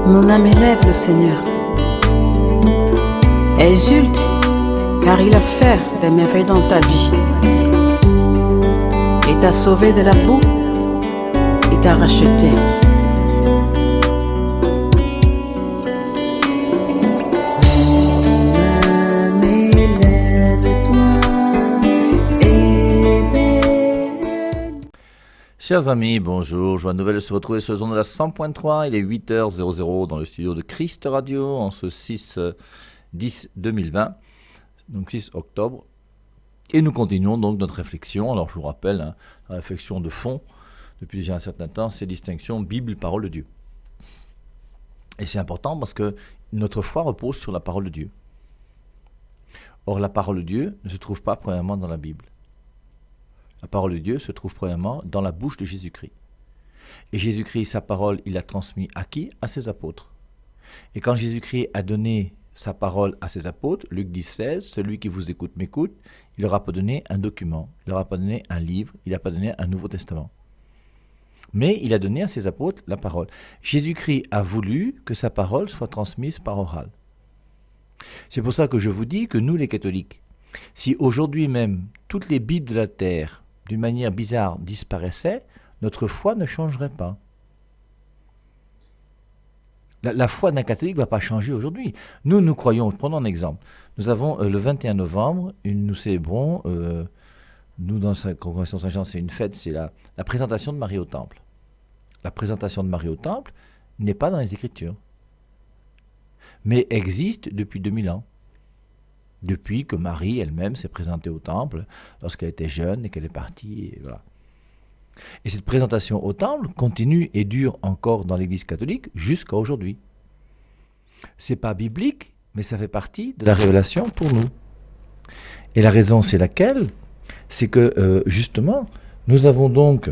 Mon âme élève le Seigneur. Exulte, car il a fait des merveilles dans ta vie. Il t'a sauvé de la boue, il t'a racheté. Chers amis, bonjour, joie nouvelle de se retrouver sur le zone de la 100.3, il est 8h00 dans le studio de Christ Radio en ce 6-10-2020, donc 6 octobre, et nous continuons donc notre réflexion. Alors je vous rappelle, la réflexion de fond, depuis déjà un certain temps, c'est distinction Bible, parole de Dieu. Et c'est important parce que notre foi repose sur la parole de Dieu. Or la parole de Dieu ne se trouve pas premièrement dans la Bible. La parole de Dieu se trouve premièrement dans la bouche de Jésus-Christ. Et Jésus-Christ, sa parole, il l'a transmis à qui? À ses apôtres. Et quand Jésus-Christ a donné sa parole à ses apôtres, Luc 10,16, celui qui vous écoute m'écoute, il leur a pas donné un document, il leur a pas donné un livre, il n'a pas donné un Nouveau Testament. Mais il a donné à ses apôtres la parole. Jésus-Christ a voulu que sa parole soit transmise par oral. C'est pour ça que je vous dis que nous, les catholiques, si aujourd'hui même toutes les Bibles de la terre, d'une manière bizarre, disparaissaient, notre foi ne changerait pas. La foi d'un catholique ne va pas changer aujourd'hui. Nous croyons, prenons un exemple. Nous avons le 21 novembre, nous célébrons, nous dans la congrégation Saint-Jean, c'est une fête, c'est la présentation de Marie au Temple. La présentation de Marie au Temple n'est pas dans les Écritures, mais existe depuis 2000 ans. Depuis que Marie elle-même s'est présentée au temple, lorsqu'elle était jeune et qu'elle est partie. Et voilà. Et cette présentation au temple continue et dure encore dans l'Église catholique jusqu'à aujourd'hui. C'est pas biblique, mais ça fait partie de la révélation pour nous. Et la raison, c'est laquelle? C'est que, justement, nous avons donc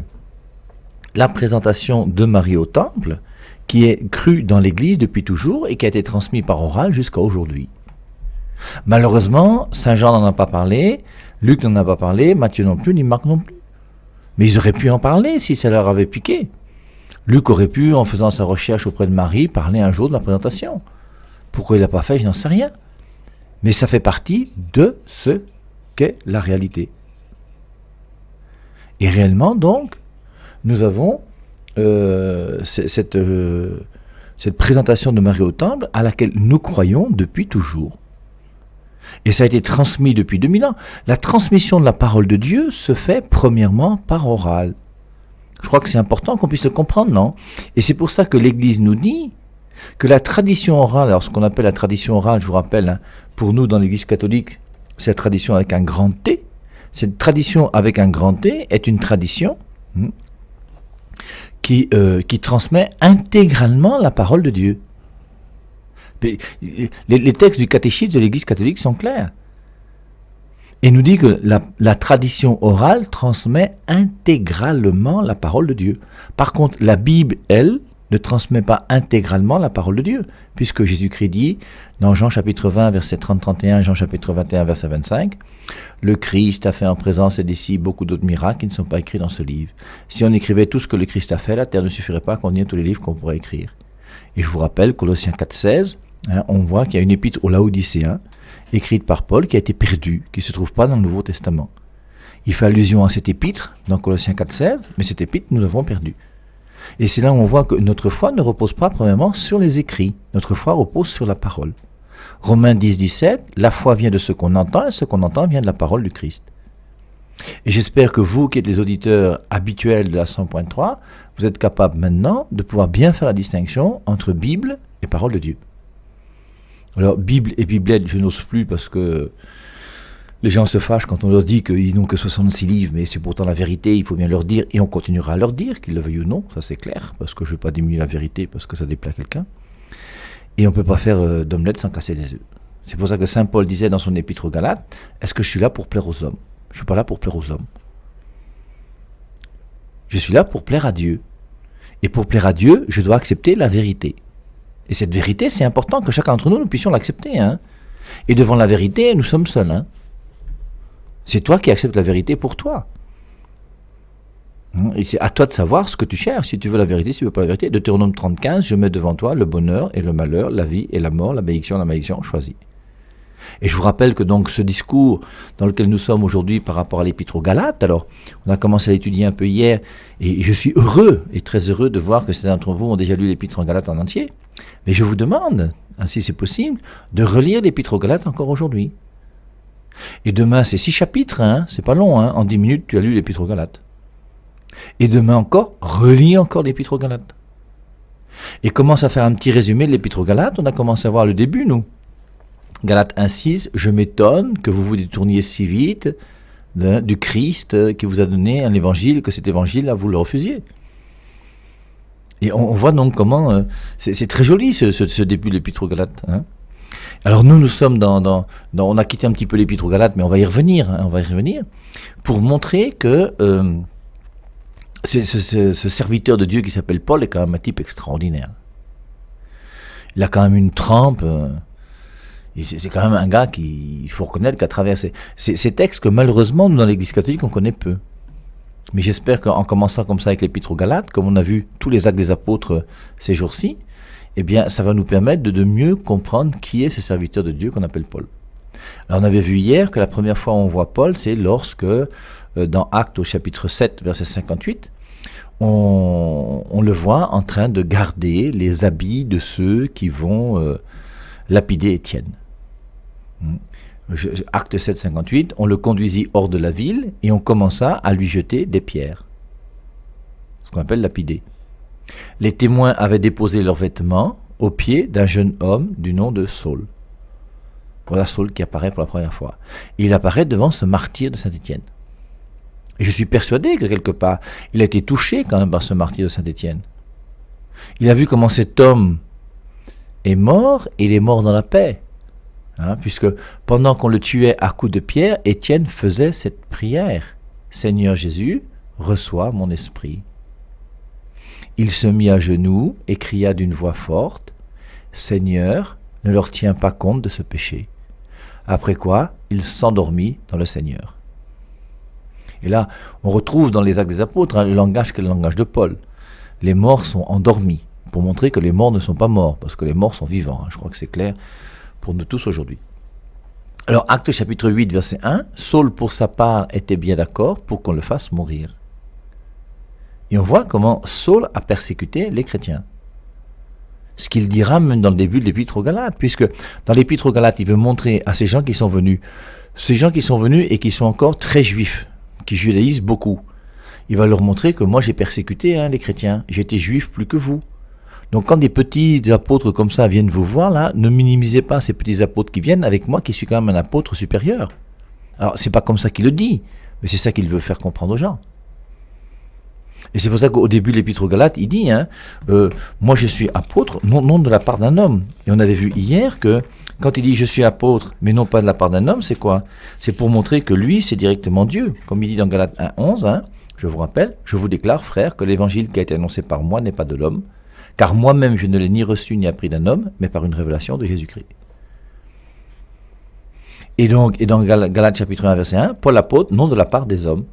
la présentation de Marie au temple, qui est crue dans l'Église depuis toujours et qui a été transmise par oral jusqu'à aujourd'hui. Malheureusement, Saint Jean n'en a pas parlé, Luc n'en a pas parlé, Matthieu non plus, ni Marc non plus. Mais ils auraient pu en parler si ça leur avait piqué. Luc aurait pu, en faisant sa recherche auprès de Marie, parler un jour de la présentation. Pourquoi il ne l'a pas fait, je n'en sais rien. Mais ça fait partie de ce qu'est la réalité. Et réellement, donc, nous avons cette présentation de Marie au temple à laquelle nous croyons depuis toujours. Et ça a été transmis depuis 2000 ans. La transmission de la parole de Dieu se fait premièrement par oral. Je crois que c'est important qu'on puisse le comprendre, non? Et c'est pour ça que l'Église nous dit que la tradition orale, alors ce qu'on appelle la tradition orale, je vous rappelle, pour nous dans l'Église catholique, c'est la tradition avec un grand T. Cette tradition avec un grand T est une tradition qui transmet intégralement la parole de Dieu. Les textes du catéchisme de l'Église catholique sont clairs. Et nous dit que la tradition orale transmet intégralement la parole de Dieu. Par contre, la Bible, elle, ne transmet pas intégralement la parole de Dieu, puisque Jésus-Christ dit, dans Jean chapitre 20, verset 30-31, Jean chapitre 21, verset 25, « Le Christ a fait en présence des disciples beaucoup d'autres miracles qui ne sont pas écrits dans ce livre. Si on écrivait tout ce que le Christ a fait, la terre ne suffirait pas à contenir tous les livres qu'on pourrait écrire. » Et je vous rappelle, Colossiens 4,16, on voit qu'il y a une épître aux Laodicéens, écrite par Paul, qui a été perdue, qui ne se trouve pas dans le Nouveau Testament. Il fait allusion à cette épître, dans Colossiens 4,16, mais cette épître, nous l'avons perdue. Et c'est là où on voit que notre foi ne repose pas premièrement sur les écrits, notre foi repose sur la parole. Romains 10,17, la foi vient de ce qu'on entend, et ce qu'on entend vient de la parole du Christ. Et j'espère que vous, qui êtes les auditeurs habituels de la 100.3, vous êtes capables maintenant de pouvoir bien faire la distinction entre Bible et parole de Dieu. Alors, Bible et Biblette, je n'ose plus parce que les gens se fâchent quand on leur dit qu'ils n'ont que 66 livres, mais c'est pourtant la vérité, il faut bien leur dire, et on continuera à leur dire, qu'ils le veuillent ou non, ça c'est clair, parce que je ne vais pas diminuer la vérité parce que ça déplaît à quelqu'un. Et on ne peut pas faire d'omelette sans casser des œufs. C'est pour ça que Saint Paul disait dans son épître aux Galates, est-ce que je suis là pour plaire aux hommes? Je ne suis pas là pour plaire aux hommes. Je suis là pour plaire à Dieu. Et pour plaire à Dieu, je dois accepter la vérité. Et cette vérité, c'est important que chacun d'entre nous, nous puissions l'accepter. Et devant la vérité, nous sommes seuls. C'est toi qui acceptes la vérité pour toi. Et c'est à toi de savoir ce que tu cherches, si tu veux la vérité, si tu veux pas la vérité. Deutéronome 30:15, je mets devant toi le bonheur et le malheur, la vie et la mort, la bénédiction et la malédiction, choisis. Et je vous rappelle que donc ce discours dans lequel nous sommes aujourd'hui par rapport à l'épître aux Galates, alors on a commencé à l'étudier un peu hier, et je suis heureux et très heureux de voir que certains d'entre vous ont déjà lu l'épître aux Galates en entier. Mais je vous demande, si c'est possible, de relire l'épître aux Galates encore aujourd'hui. Et demain, c'est 6 chapitres, c'est pas long, en 10 minutes tu as lu l'épître aux Galates. Et demain encore, relis encore l'épître aux Galates. Et commence à faire un petit résumé de l'épître aux Galates, on a commencé à voir le début, nous. Galates 1:6, je m'étonne que vous vous détourniez si vite du Christ qui vous a donné un évangile, que cet évangile-là, vous le refusiez. Et on voit donc comment, c'est très joli ce début de l'épître aux Galates. Alors nous sommes on a quitté un petit peu l'épître aux Galates, mais on va y revenir, pour montrer que ce serviteur de Dieu qui s'appelle Paul est quand même un type extraordinaire. Il a quand même une trempe. C'est quand même un gars il faut reconnaître qu'à travers ces textes que malheureusement, nous dans l'Église catholique, on connaît peu. Mais j'espère qu'en commençant comme ça avec l'épître aux Galates, comme on a vu tous les actes des apôtres ces jours-ci, eh bien, ça va nous permettre de mieux comprendre qui est ce serviteur de Dieu qu'on appelle Paul. Alors, on avait vu hier que la première fois où on voit Paul, c'est lorsque, dans Actes au chapitre 7, verset 58, on le voit en train de garder les habits de ceux qui vont lapider Étienne. Acte 7, 58, on le conduisit hors de la ville et on commença à lui jeter des pierres. Ce qu'on appelle lapider. Les témoins avaient déposé leurs vêtements aux pieds d'un jeune homme du nom de Saul. Voilà Saul qui apparaît pour la première fois. Il apparaît devant ce martyr de Saint-Étienne. Et je suis persuadé que quelque part, il a été touché quand même par ce martyr de Saint-Étienne. Il a vu comment cet homme est mort, et il est mort dans la paix. Puisque pendant qu'on le tuait à coups de pierre, Étienne faisait cette prière. Seigneur Jésus, reçois mon esprit. Il se mit à genoux et cria d'une voix forte, Seigneur, ne leur tiens pas compte de ce péché. Après quoi, il s'endormit dans le Seigneur. Et là, on retrouve dans les Actes des Apôtres le langage qui est le langage de Paul. Les morts sont endormis, pour montrer que les morts ne sont pas morts, parce que les morts sont vivants. Je crois que c'est clair pour nous tous aujourd'hui. Alors, Actes chapitre 8, verset 1, Saul pour sa part était bien d'accord pour qu'on le fasse mourir. Et on voit comment Saul a persécuté les chrétiens. Ce qu'il dira même dans le début de l'épître aux Galates, puisque dans l'épître aux Galates, il veut montrer à ces gens qui sont venus et qui sont encore très juifs, qui judaïsent beaucoup. Il va leur montrer que moi j'ai persécuté les chrétiens, j'étais juif plus que vous. Donc quand des petits apôtres comme ça viennent vous voir, là, ne minimisez pas ces petits apôtres qui viennent avec moi qui suis quand même un apôtre supérieur. Alors c'est pas comme ça qu'il le dit, mais c'est ça qu'il veut faire comprendre aux gens. Et c'est pour ça qu'au début de l'épître aux Galates, il dit, moi je suis apôtre, non de la part d'un homme. Et on avait vu hier que quand il dit je suis apôtre, mais non pas de la part d'un homme, c'est quoi? C'est pour montrer que lui, c'est directement Dieu. Comme il dit dans Galates 1:11, je vous rappelle, je vous déclare, frères, que l'évangile qui a été annoncé par moi n'est pas de l'homme, car moi-même je ne l'ai ni reçu ni appris d'un homme, mais par une révélation de Jésus-Christ. Et dans Galates chapitre 1, verset 1, Paul apôtre, non de la part des hommes.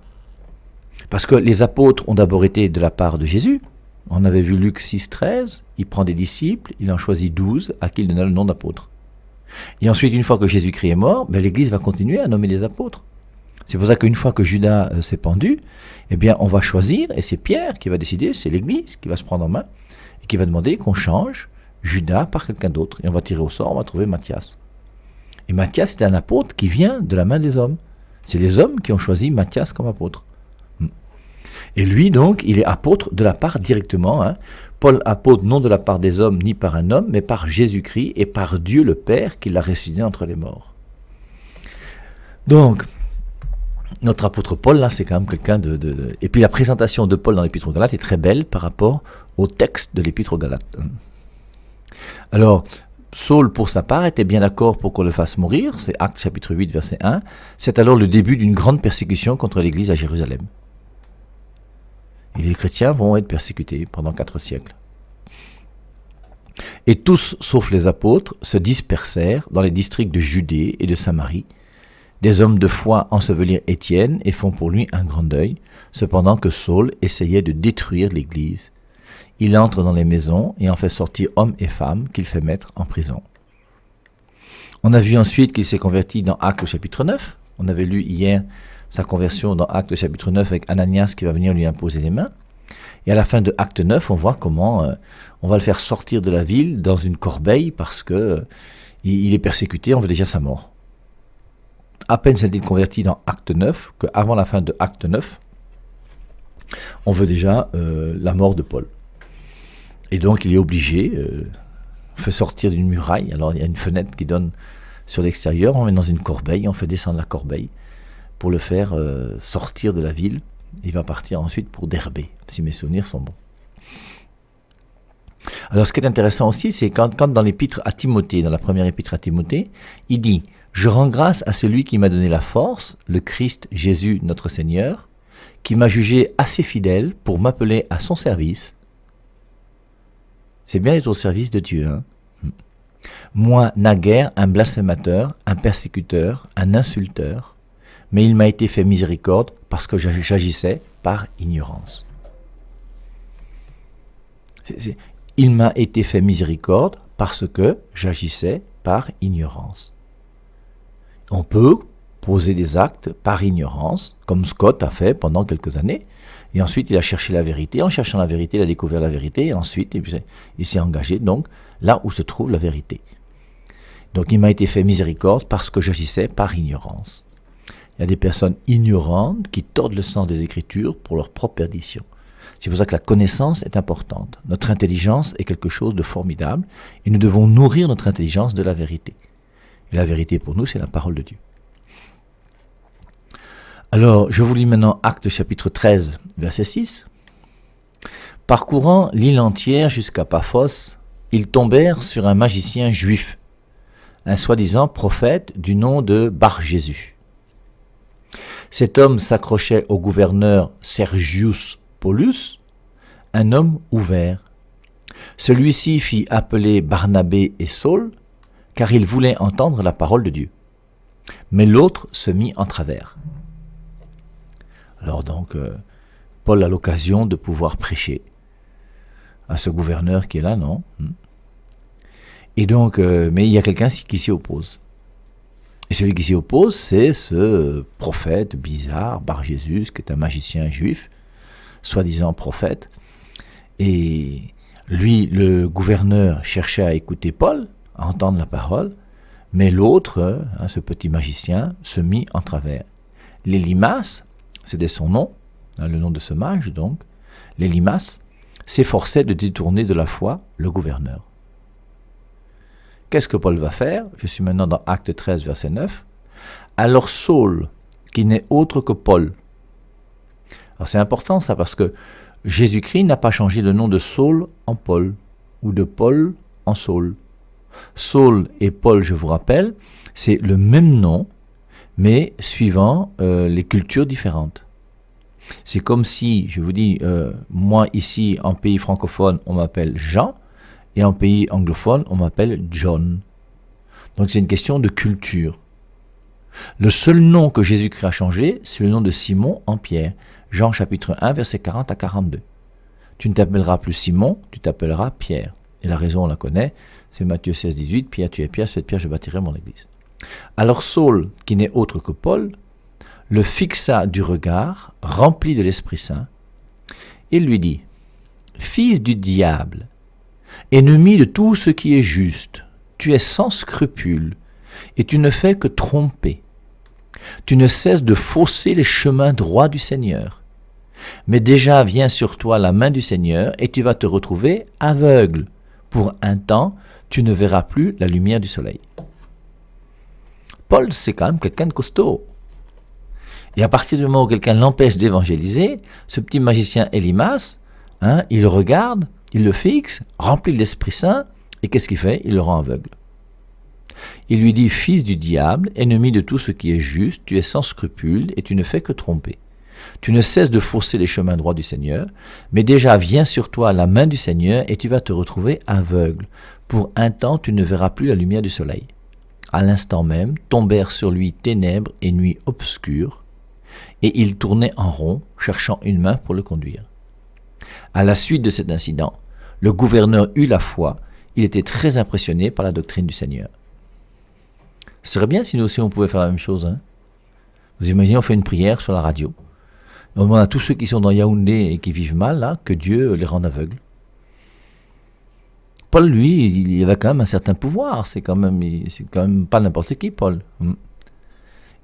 Parce que les apôtres ont d'abord été de la part de Jésus. On avait vu Luc 6:13, il prend des disciples, il en choisit 12 à qui il donna le nom d'apôtre. Et ensuite, une fois que Jésus-Christ est mort, l'Église va continuer à nommer des apôtres. C'est pour ça qu'une fois que Judas s'est pendu, eh bien, on va choisir, et c'est Pierre qui va décider, c'est l'Église qui va se prendre en main, et qui va demander qu'on change Judas par quelqu'un d'autre. Et on va tirer au sort, on va trouver Matthias. Et Matthias, c'est un apôtre qui vient de la main des hommes. C'est les hommes qui ont choisi Matthias comme apôtre. Et lui, donc, il est apôtre de la part directement. Paul apôtre non de la part des hommes ni par un homme, mais par Jésus-Christ et par Dieu le Père qui l'a ressuscité entre les morts. Donc, notre apôtre Paul, là, c'est quand même quelqu'un de... Et puis la présentation de Paul dans l'Épître aux Galates est très belle par rapport au texte de l'Épître aux Galates. Alors, Saul, pour sa part, était bien d'accord pour qu'on le fasse mourir. C'est Actes chapitre 8, verset 1. C'est alors le début d'une grande persécution contre l'Église à Jérusalem. Et les chrétiens vont être persécutés pendant 4 siècles. Et tous, sauf les apôtres, se dispersèrent dans les districts de Judée et de Samarie, Des hommes de foi ensevelirent Étienne et font pour lui un grand deuil, cependant que Saul essayait de détruire l'Église. Il entre dans les maisons et en fait sortir hommes et femmes qu'il fait mettre en prison. On a vu ensuite qu'il s'est converti dans Actes au chapitre 9. On avait lu hier sa conversion dans Actes au chapitre 9 avec Ananias qui va venir lui imposer les mains. Et à la fin de Acte 9, on voit comment on va le faire sortir de la ville dans une corbeille parce que il est persécuté, on veut déjà sa mort. À peine s'est-il converti dans Acte 9 qu'avant la fin de Acte 9, on veut déjà la mort de Paul. Et donc il est obligé, fait sortir d'une muraille. Alors il y a une fenêtre qui donne sur l'extérieur, on met dans une corbeille, on fait descendre la corbeille pour le faire sortir de la ville. Il va partir ensuite pour Derbé, si mes souvenirs sont bons. Alors ce qui est intéressant aussi, c'est quand dans l'épître à Timothée, dans la première épître à Timothée, il dit « Je rends grâce à celui qui m'a donné la force, le Christ Jésus notre Seigneur, qui m'a jugé assez fidèle pour m'appeler à son service. » C'est bien d'être au service de Dieu, hein. Moi, naguère, un blasphémateur, un persécuteur, un insulteur, mais il m'a été fait miséricorde parce que j'agissais par ignorance. Il m'a été fait miséricorde parce que j'agissais par ignorance. On peut poser des actes par ignorance, comme Scott a fait pendant quelques années, et ensuite il a cherché la vérité. En cherchant la vérité, il a découvert la vérité, et ensuite il s'est engagé donc là où se trouve la vérité. Donc il m'a été fait miséricorde parce que j'agissais par ignorance. Il y a des personnes ignorantes qui tordent le sens des Écritures pour leur propre perdition. C'est pour ça que la connaissance est importante. Notre intelligence est quelque chose de formidable et nous devons nourrir notre intelligence de la vérité. Et la vérité pour nous, c'est la parole de Dieu. Alors, je vous lis maintenant Actes chapitre 13, verset 6. « Parcourant l'île entière jusqu'à Paphos, ils tombèrent sur un magicien juif, un soi-disant prophète du nom de Bar-Jésus. Cet homme s'accrochait au gouverneur Sergius Paulus, un homme ouvert. Celui-ci fit appeler Barnabé et Saul, car il voulait entendre la parole de Dieu. Mais l'autre se mit en travers. » Alors donc, Paul a l'occasion de pouvoir prêcher à ce gouverneur qui est là, non ? Et donc, mais il y a quelqu'un qui s'y oppose. Et celui qui s'y oppose, c'est ce prophète bizarre, Bar-Jésus, qui est un magicien juif, soi-disant prophète. Et lui, le gouverneur, cherchait à écouter Paul, à entendre la parole, mais l'autre, ce petit magicien, se mit en travers. L'Élymas, c'était son nom, le nom de ce mage donc, l'Élymas, s'efforçait de détourner de la foi le gouverneur. Qu'est-ce que Paul va faire ? Je suis maintenant dans Acte 13, verset 9. Alors Saul, qui n'est autre que Paul. Alors c'est important ça parce que Jésus-Christ n'a pas changé le nom de Saul en Paul ou de Paul en Saul. Saul et Paul, je vous rappelle, c'est le même nom, mais suivant les cultures différentes. C'est comme si, je vous dis, moi ici en pays francophone, on m'appelle Jean, et en pays anglophone, on m'appelle John. Donc c'est une question de culture. Le seul nom que Jésus-Christ a changé, c'est le nom de Simon en Pierre. Jean chapitre 1, verset 40 à 42. Tu ne t'appelleras plus Simon, tu t'appelleras Pierre. Et la raison, on la connaît, c'est Matthieu 16, 18, Pierre, tu es Pierre, sur cette pierre je bâtirai mon église. Alors Saul, qui n'est autre que Paul, le fixa du regard, rempli de l'Esprit Saint, et lui dit, « Fils du diable, ennemi de tout ce qui est juste, tu es sans scrupule, et tu ne fais que tromper. Tu ne cesses de fausser les chemins droits du Seigneur. Mais déjà vient sur toi la main du Seigneur, et tu vas te retrouver aveugle. Pour un temps, tu ne verras plus la lumière du soleil. » Paul, c'est quand même quelqu'un de costaud. Et à partir du moment où quelqu'un l'empêche d'évangéliser, ce petit magicien Élymas, il le regarde, il le fixe, rempli de l'Esprit Saint, et qu'est-ce qu'il fait ? Il le rend aveugle. Il lui dit, « Fils du diable, ennemi de tout ce qui est juste, tu es sans scrupule et tu ne fais que tromper. Tu ne cesses de fausser les chemins droits du Seigneur, mais déjà vient sur toi la main du Seigneur et tu vas te retrouver aveugle. Pour un temps, tu ne verras plus la lumière du soleil. » à l'instant même, tombèrent sur lui ténèbres et nuit obscure, et il tournait en rond, cherchant une main pour le conduire. À la suite de cet incident, le gouverneur eut la foi, il était très impressionné par la doctrine du Seigneur. Ce serait bien si nous aussi on pouvait faire la même chose. Hein. Vous imaginez, on fait une prière sur la radio. On demande à tous ceux qui sont dans Yaoundé et qui vivent mal, là, que Dieu les rende aveugles. Paul, lui, il avait quand même un certain pouvoir. C'est quand même pas n'importe qui, Paul.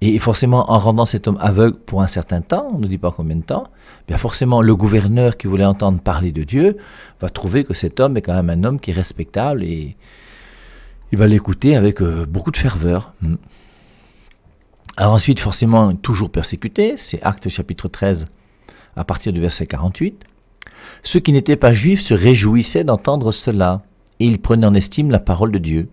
Et forcément, en rendant cet homme aveugle pour un certain temps, on ne dit pas combien de temps, bien forcément, le gouverneur qui voulait entendre parler de Dieu va trouver que cet homme est quand même un homme qui est respectable et il va l'écouter avec beaucoup de ferveur. Alors ensuite, forcément, toujours persécuté, c'est Actes chapitre 13, à partir du verset 48. Ceux qui n'étaient pas juifs se réjouissaient d'entendre cela, et ils prenaient en estime la parole de Dieu.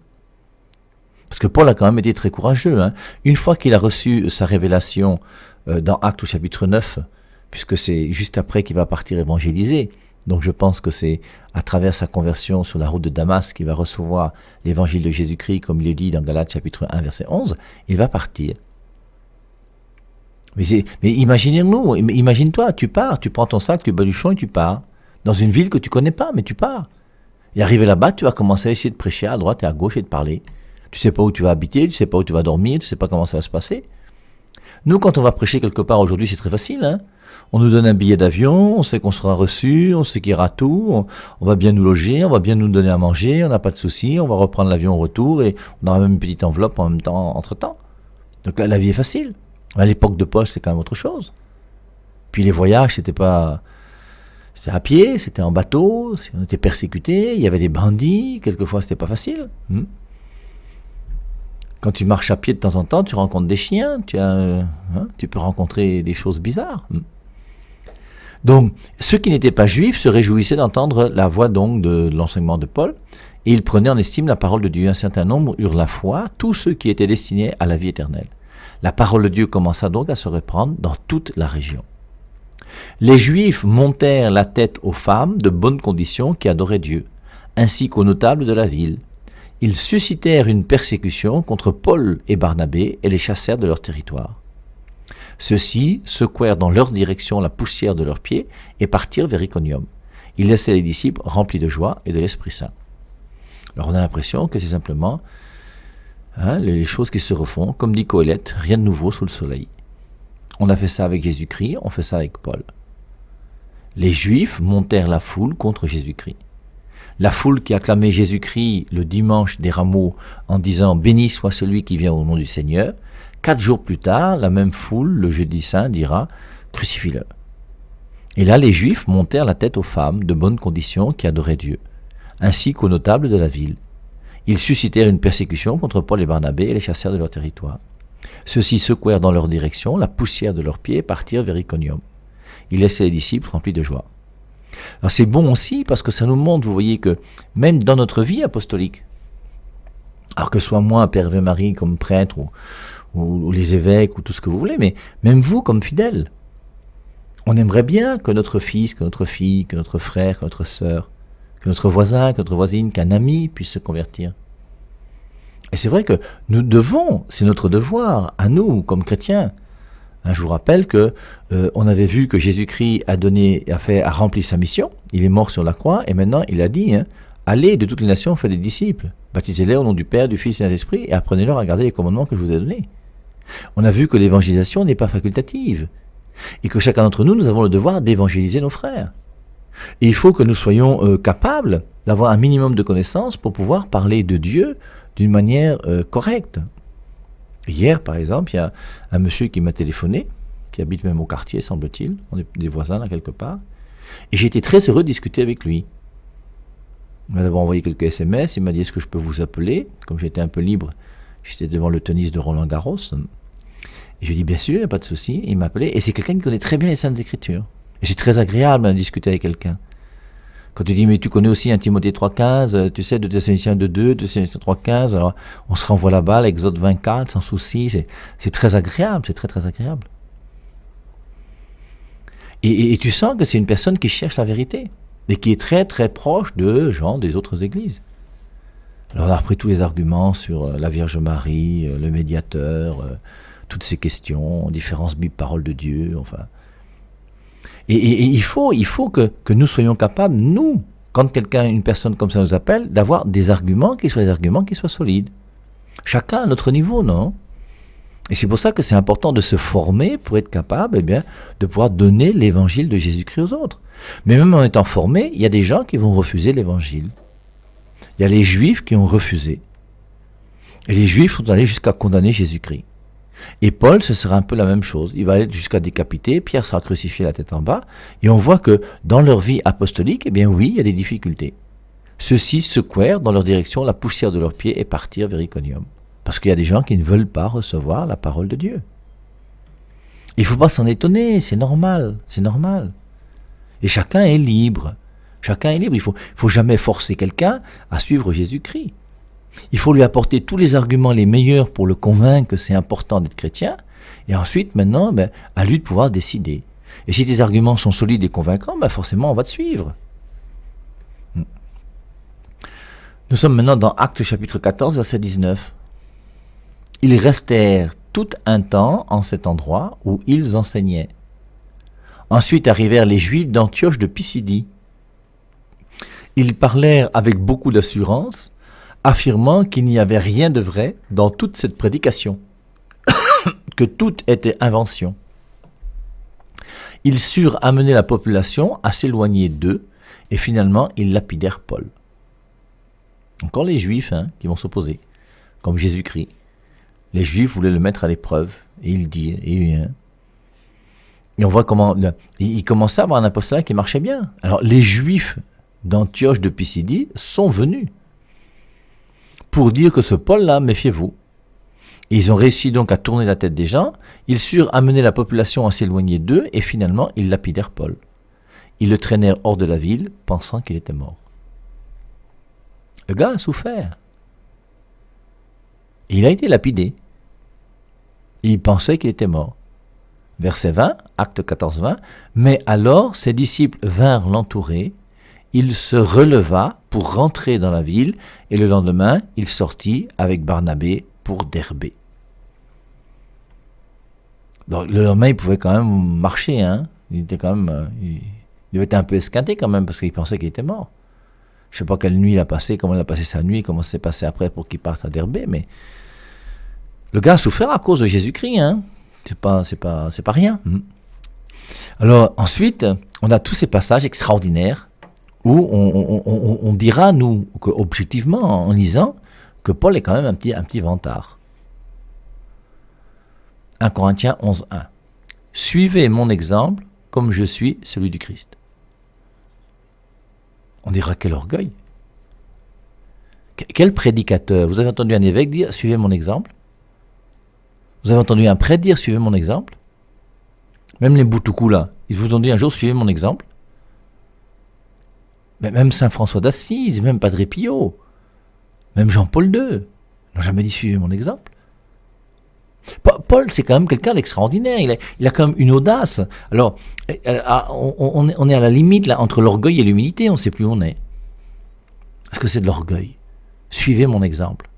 Parce que Paul a quand même été très courageux. Hein. Une fois qu'il a reçu sa révélation dans Actes chapitre 9, puisque c'est juste après qu'il va partir évangéliser, donc je pense que c'est à travers sa conversion sur la route de Damas qu'il va recevoir l'évangile de Jésus-Christ, comme il est dit dans Galates chapitre 1, verset 11, il va partir. Mais imaginez-nous, imagine-toi, tu pars, tu prends ton sac, tu bats du champ et tu pars. Dans une ville que tu connais pas, mais tu pars. Et arrivé là-bas, tu vas commencer à essayer de prêcher à droite et à gauche et de parler. Tu sais pas où tu vas habiter, tu sais pas où tu vas dormir, tu sais pas comment ça va se passer. Nous, quand on va prêcher quelque part aujourd'hui, c'est très facile. Hein. On nous donne un billet d'avion, on sait qu'on sera reçu, on sait qu'il y aura tout, on va bien nous loger, on va bien nous donner à manger, on n'a pas de soucis, on va reprendre l'avion au retour et on aura même une petite enveloppe en même temps, entre-temps. Donc là, la vie est facile. À l'époque de Paul, c'est quand même autre chose. Puis les voyages, c'était à pied, c'était en bateau, on était persécutés, il y avait des bandits, quelquefois c'était pas facile. Quand tu marches à pied de temps en temps, tu rencontres des chiens, tu peux rencontrer des choses bizarres. Donc, ceux qui n'étaient pas juifs se réjouissaient d'entendre la voix donc de l'enseignement de Paul, et ils prenaient en estime la parole de Dieu. Un certain nombre eurent la foi, tous ceux qui étaient destinés à la vie éternelle. La parole de Dieu commença donc à se répandre dans toute la région. Les Juifs montèrent la tête aux femmes de bonne condition qui adoraient Dieu, ainsi qu'aux notables de la ville. Ils suscitèrent une persécution contre Paul et Barnabé et les chassèrent de leur territoire. Ceux-ci secouèrent dans leur direction la poussière de leurs pieds et partirent vers Iconium. Ils laissaient les disciples remplis de joie et de l'Esprit Saint. Alors on a l'impression que c'est simplement les choses qui se refont, comme dit Coëlette, rien de nouveau sous le soleil. On a fait ça avec Jésus-Christ, on fait ça avec Paul. Les Juifs montèrent la foule contre Jésus-Christ. La foule qui acclamait Jésus-Christ le dimanche des Rameaux en disant « Béni soit celui qui vient au nom du Seigneur », 4 jours plus tard, la même foule, le jeudi saint, dira « Crucifie-le ». Et là, les Juifs montèrent la tête aux femmes de bonne condition qui adoraient Dieu, ainsi qu'aux notables de la ville. Ils suscitèrent une persécution contre Paul et Barnabé et les chassèrent de leur territoire. Ceux-ci secouèrent dans leur direction la poussière de leurs pieds et partirent vers Iconium. Ils laissaient les disciples remplis de joie. Alors c'est bon aussi parce que ça nous montre, vous voyez, que même dans notre vie apostolique, alors que ce soit moi, Père Hervé-Marie, comme prêtre, ou les évêques, ou tout ce que vous voulez, mais même vous, comme fidèles, on aimerait bien que notre fils, que notre fille, que notre frère, que notre sœur, que notre voisin, que notre voisine, qu'un ami puisse se convertir. Et c'est vrai que nous devons, c'est notre devoir, à nous, comme chrétiens. Je vous rappelle que on avait vu que Jésus-Christ a rempli sa mission, il est mort sur la croix, et maintenant il a dit, allez de toutes les nations, faites des disciples, baptisez-les au nom du Père, du Fils et de l'Esprit, et apprenez-leur à garder les commandements que je vous ai donnés. On a vu que l'évangélisation n'est pas facultative, et que chacun d'entre nous, nous avons le devoir d'évangéliser nos frères. Et il faut que nous soyons capables d'avoir un minimum de connaissances pour pouvoir parler de Dieu d'une manière correcte. Hier, par exemple, il y a un monsieur qui m'a téléphoné, qui habite même au quartier, semble-t-il, on est des voisins là quelque part, et j'ai été très heureux de discuter avec lui. Il m'a d'abord envoyé quelques SMS, il m'a dit « Est-ce que je peux vous appeler ?» Comme j'étais un peu libre, j'étais devant le tennis de Roland Garros. Et je lui ai dit « Bien sûr, il n'y a pas de souci. » Il m'a appelé, et c'est quelqu'un qui connaît très bien les Saintes Écritures. Et c'est très agréable de discuter avec quelqu'un. Quand tu dis « Mais tu connais aussi un Timothée 3.15, tu sais, 2 Thessaloniciens 2.2, 2 Thessaloniciens 3.15, alors on se renvoie la balle, Exode 24, sans souci. C'est très agréable, c'est très très agréable. Et tu sens que c'est une personne qui cherche la vérité et qui est très très proche de gens des autres églises. Alors on a repris tous les arguments sur la Vierge Marie, le médiateur, toutes ces questions, différences Bible, parole de Dieu, enfin. Et il faut que nous soyons capables, nous, quand une personne comme ça nous appelle, d'avoir des arguments qui soient solides. Chacun à notre niveau, non? Et c'est pour ça que c'est important de se former pour être capable, de pouvoir donner l'évangile de Jésus-Christ aux autres. Mais même en étant formé, il y a des gens qui vont refuser l'évangile. Il y a les Juifs qui ont refusé. Et les Juifs sont allés jusqu'à condamner Jésus-Christ. Et Paul, ce sera un peu la même chose. Il va aller jusqu'à décapiter, Pierre sera crucifié la tête en bas, et on voit que dans leur vie apostolique, oui, il y a des difficultés. Ceux-ci secouèrent dans leur direction la poussière de leurs pieds et partirent vers Iconium. Parce qu'il y a des gens qui ne veulent pas recevoir la parole de Dieu. Il ne faut pas s'en étonner, c'est normal. Et chacun est libre. Il ne faut jamais forcer quelqu'un à suivre Jésus-Christ. Il faut lui apporter tous les arguments les meilleurs pour le convaincre que c'est important d'être chrétien. Et ensuite, maintenant, à lui de pouvoir décider. Et si tes arguments sont solides et convaincants, forcément, on va te suivre. Nous sommes maintenant dans Actes chapitre 14, verset 19. Ils restèrent tout un temps en cet endroit où ils enseignaient. Ensuite arrivèrent les Juifs d'Antioche de Pisidie. Ils parlèrent avec beaucoup d'assurance, affirmant qu'il n'y avait rien de vrai dans toute cette prédication, que tout était invention. Ils surent amener la population à s'éloigner d'eux, et finalement ils lapidèrent Paul. Encore les Juifs qui vont s'opposer, comme Jésus-Christ. Les Juifs voulaient le mettre à l'épreuve, et il dit, et on voit comment il commençait à avoir un apostolat qui marchait bien. Alors les Juifs d'Antioche de Pisidie sont venus pour dire que ce Paul-là, méfiez-vous. Et ils ont réussi donc à tourner la tête des gens, ils surent amener la population à s'éloigner d'eux, et finalement ils lapidèrent Paul. Ils le traînèrent hors de la ville, pensant qu'il était mort. Le gars a souffert. Et il a été lapidé. Il pensait qu'il était mort. Verset 20, acte 14, 20. Mais alors ses disciples vinrent l'entourer. Il se releva pour rentrer dans la ville, et le lendemain, il sortit avec Barnabé pour Derbé. Donc le lendemain, il pouvait quand même marcher. Il était quand même, il devait être un peu esquinté quand même, parce qu'il pensait qu'il était mort. Je ne sais pas quelle nuit il a passé, comment il a passé sa nuit, comment ça s'est passé après pour qu'il parte à Derbé, mais le gars a souffert à cause de Jésus-Christ. C'est pas rien. Alors ensuite, on a tous ces passages extraordinaires où on dira, nous, objectivement, en lisant, que Paul est quand même un petit vantard. 1 Corinthiens 11, 1. Suivez mon exemple comme je suis celui du Christ. On dira quel orgueil. Quel prédicateur. Vous avez entendu un évêque dire suivez mon exemple? Vous avez entendu un prêtre dire suivez mon exemple? Même les boutoukou là, ils vous ont dit un jour suivez mon exemple? Mais même Saint François d'Assise, même Padre Pio, même Jean-Paul II n'ont jamais dit suivez mon exemple. Paul, c'est quand même quelqu'un d'extraordinaire, il a quand même une audace. Alors, on est à la limite là, entre l'orgueil et l'humilité, on ne sait plus où on est. Est-ce que c'est de l'orgueil? Suivez mon exemple.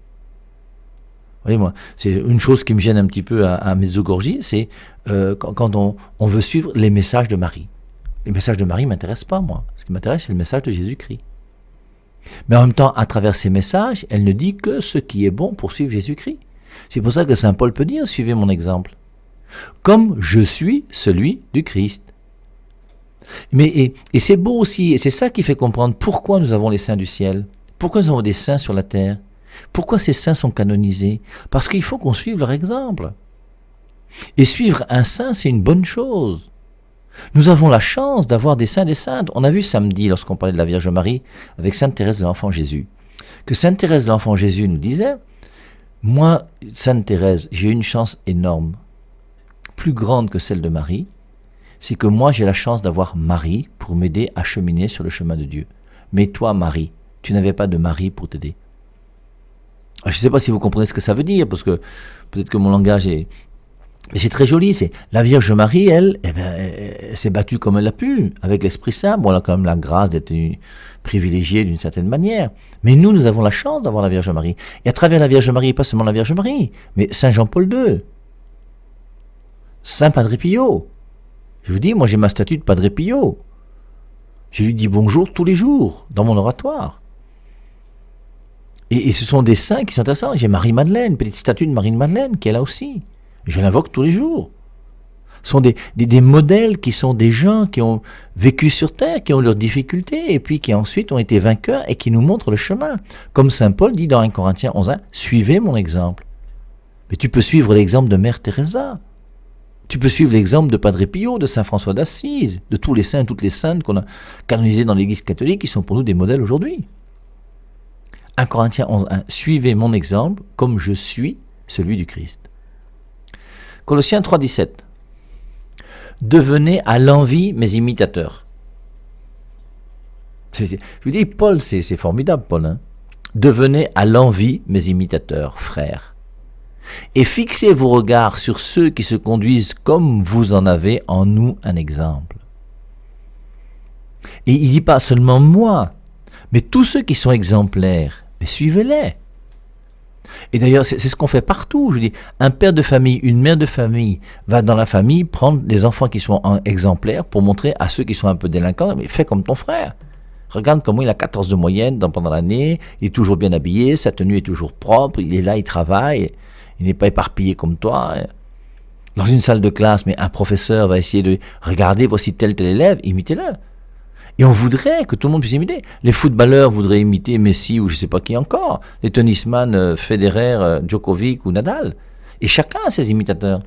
Vous voyez, moi, c'est une chose qui me gêne un petit peu à Mezzogourgi, c'est quand on veut suivre les messages de Marie. Les messages de Marie ne m'intéressent pas, moi. Ce qui m'intéresse, c'est le message de Jésus-Christ. Mais en même temps, à travers ces messages, elle ne dit que ce qui est bon pour suivre Jésus-Christ. C'est pour ça que saint Paul peut dire, suivez mon exemple. Comme je suis celui du Christ. Et c'est beau aussi, et c'est ça qui fait comprendre pourquoi nous avons les saints du ciel. Pourquoi nous avons des saints sur la terre. Pourquoi ces saints sont canonisés. Parce qu'il faut qu'on suive leur exemple. Et suivre un saint, c'est une bonne chose. Nous avons la chance d'avoir des saints et des saintes. On a vu samedi, lorsqu'on parlait de la Vierge Marie, avec Sainte Thérèse de l'Enfant Jésus, que Sainte Thérèse de l'Enfant Jésus nous disait, moi, Sainte Thérèse, j'ai une chance énorme, plus grande que celle de Marie, c'est que moi, j'ai la chance d'avoir Marie pour m'aider à cheminer sur le chemin de Dieu. Mais toi, Marie, tu n'avais pas de Marie pour t'aider. Je ne sais pas si vous comprenez ce que ça veut dire, parce que peut-être que mon langage est Mais c'est très joli, c'est la Vierge Marie, elle, elle s'est battue comme elle a pu, avec l'Esprit Saint. Bon, elle a quand même la grâce d'être privilégiée d'une certaine manière. Mais nous avons la chance d'avoir la Vierge Marie. Et à travers la Vierge Marie, pas seulement la Vierge Marie, mais Saint Jean-Paul II, Saint Padre Pio. Je vous dis, moi j'ai ma statue de Padre Pio. Je lui dis bonjour tous les jours, dans mon oratoire. Et ce sont des saints qui sont intéressants. J'ai Marie-Madeleine, petite statue de Marie-Madeleine, qui est là aussi. Je l'invoque tous les jours. Ce sont des modèles qui sont des gens qui ont vécu sur terre, qui ont leurs difficultés, et puis qui ensuite ont été vainqueurs et qui nous montrent le chemin. Comme saint Paul dit dans 1 Corinthiens 11:1, suivez mon exemple. Mais tu peux suivre l'exemple de Mère Teresa. Tu peux suivre l'exemple de Padre Pio, de saint François d'Assise, de tous les saints, toutes les saintes qu'on a canonisés dans l'Église catholique, qui sont pour nous des modèles aujourd'hui. 1 Corinthiens 11:1, suivez mon exemple comme je suis celui du Christ. Colossiens 3:17. Devenez à l'envi mes imitateurs. Je vous dis, Paul, c'est formidable, Paul. Hein. Devenez à l'envi mes imitateurs, frères. Et fixez vos regards sur ceux qui se conduisent comme vous en avez en nous un exemple. Et il ne dit pas seulement moi, mais tous ceux qui sont exemplaires, mais suivez-les. Et d'ailleurs, c'est ce qu'on fait partout. Je dis, un père de famille, une mère de famille va dans la famille prendre les enfants qui sont exemplaires pour montrer à ceux qui sont un peu délinquants, mais fais comme ton frère. Regarde comment il a 14 de moyenne pendant l'année, il est toujours bien habillé, sa tenue est toujours propre, il est là, il travaille, il n'est pas éparpillé comme toi. Dans une salle de classe, mais un professeur va essayer de regarder, voici tel élève, imitez-le. Et on voudrait que tout le monde puisse imiter. Les footballeurs voudraient imiter Messi ou je ne sais pas qui encore. Les tennisman, Federer, Djokovic ou Nadal. Et chacun a ses imitateurs.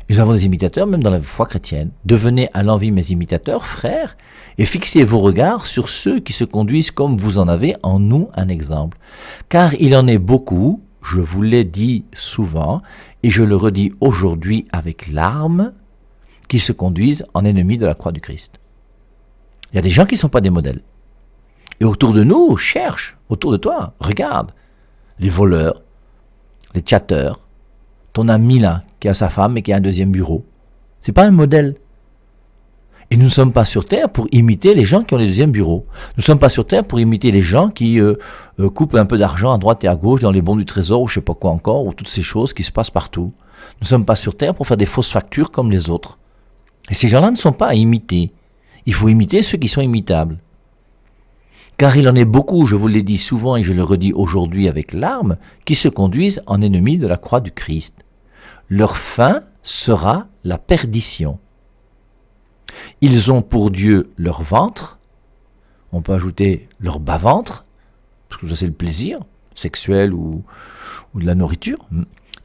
Nous avons des imitateurs même dans la foi chrétienne. Devenez à l'envi mes imitateurs, frères, et fixez vos regards sur ceux qui se conduisent comme vous en avez en nous un exemple. Car il en est beaucoup, je vous l'ai dit souvent, et je le redis aujourd'hui avec larmes, qui se conduisent en ennemis de la croix du Christ. Il y a des gens qui ne sont pas des modèles. Et autour de nous, cherche, autour de toi, regarde. Les voleurs, les chatteurs, ton ami là, qui a sa femme et qui a un deuxième bureau. Ce n'est pas un modèle. Et nous ne sommes pas sur Terre pour imiter les gens qui ont les deuxièmes bureaux. Nous ne sommes pas sur Terre pour imiter les gens qui coupent un peu d'argent à droite et à gauche dans les bons du trésor ou je ne sais pas quoi encore, ou toutes ces choses qui se passent partout. Nous ne sommes pas sur Terre pour faire des fausses factures comme les autres. Et ces gens-là ne sont pas à imiter. Il faut imiter ceux qui sont imitables. Car il en est beaucoup, je vous l'ai dit souvent et je le redis aujourd'hui avec larmes, qui se conduisent en ennemis de la croix du Christ. Leur fin sera la perdition. Ils ont pour Dieu leur ventre, on peut ajouter leur bas-ventre, parce que ça c'est le plaisir sexuel ou de la nourriture.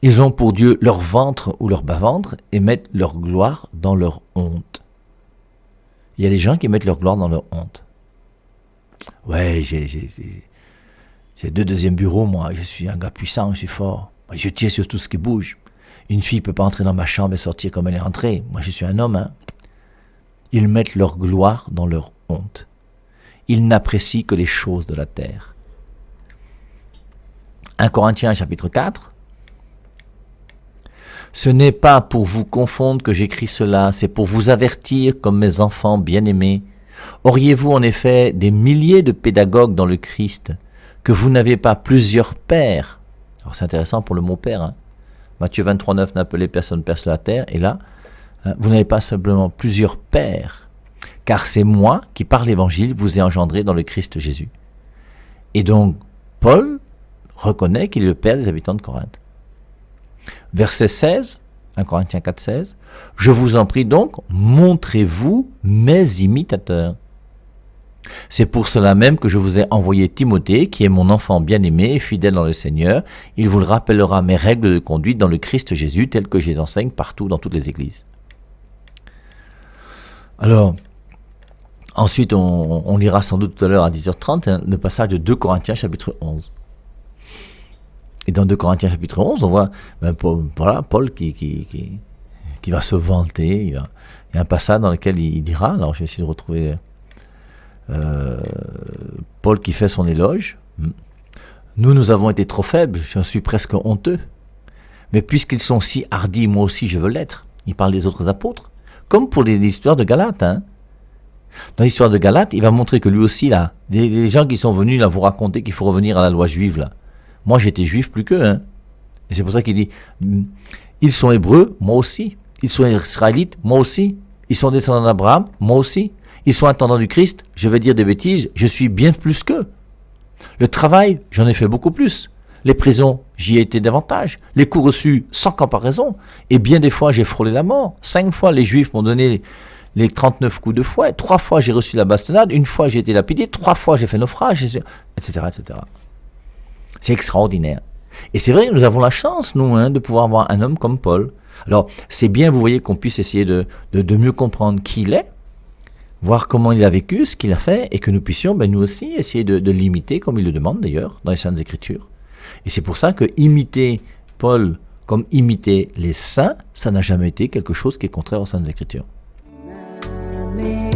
Ils ont pour Dieu leur ventre ou leur bas-ventre et mettent leur gloire dans leur honte. Il y a des gens qui mettent leur gloire dans leur honte. Ouais, j'ai 2 deuxièmes bureaux, moi, je suis un gars puissant, je suis fort. Je tire sur tout ce qui bouge. Une fille ne peut pas entrer dans ma chambre et sortir comme elle est entrée. Moi, je suis un homme. Hein. Ils mettent leur gloire dans leur honte. Ils n'apprécient que les choses de la terre. 1 Corinthiens chapitre 4. Ce n'est pas pour vous confondre que j'écris cela, c'est pour vous avertir comme mes enfants bien-aimés. Auriez-vous en effet des milliers de pédagogues dans le Christ, que vous n'avez pas plusieurs pères? Alors c'est intéressant pour le mot père. Hein. Matthieu 23,9 n'appelez personne père sur la terre. Et là, vous n'avez pas simplement plusieurs pères, car c'est moi qui par l'évangile vous ai engendré dans le Christ Jésus. Et donc, Paul reconnaît qu'il est le père des habitants de Corinthe. Verset 16, 1 Corinthiens 4, 16, « Je vous en prie donc, montrez-vous mes imitateurs. C'est pour cela même que je vous ai envoyé Timothée, qui est mon enfant bien-aimé et fidèle dans le Seigneur. Il vous le rappellera mes règles de conduite dans le Christ Jésus, telles que je les enseigne partout dans toutes les églises. » Alors, ensuite, on lira sans doute tout à l'heure à 10h30 le passage de 2 Corinthiens chapitre 11. Et dans 2 Corinthiens chapitre 11, on voit Paul qui va se vanter. Il y a un passage dans lequel il dira, alors je vais essayer de retrouver Paul qui fait son éloge. Nous avons été trop faibles, j'en suis presque honteux. Mais puisqu'ils sont si hardis, moi aussi je veux l'être. Il parle des autres apôtres. Comme pour l'histoire de Galate. Hein. Dans l'histoire de Galate, il va montrer que lui aussi, là, des gens qui sont venus là, vous raconter qu'il faut revenir à la loi juive. Là. Moi, j'étais juif plus qu'eux. Hein. Et c'est pour ça qu'il dit, ils sont hébreux, moi aussi. Ils sont israélites, moi aussi. Ils sont descendants d'Abraham, moi aussi. Ils sont attendants du Christ, je vais dire des bêtises, je suis bien plus qu'eux. Le travail, j'en ai fait beaucoup plus. Les prisons, j'y ai été davantage. Les coups reçus, sans comparaison. Et bien des fois, j'ai frôlé la mort. 5 fois, les Juifs m'ont donné les 39 coups de fouet. 3 fois, j'ai reçu la bastonnade. 1 fois, j'ai été lapidé. 3 fois, j'ai fait naufrage, etc., etc. C'est extraordinaire. Et c'est vrai que nous avons la chance, nous, de pouvoir avoir un homme comme Paul. Alors, c'est bien, vous voyez, qu'on puisse essayer de mieux comprendre qui il est, voir comment il a vécu, ce qu'il a fait, et que nous puissions, nous aussi, essayer de l'imiter, comme il le demande d'ailleurs, dans les Saintes Écritures. Et c'est pour ça que imiter Paul comme imiter les saints, ça n'a jamais été quelque chose qui est contraire aux Saintes Écritures. Amen.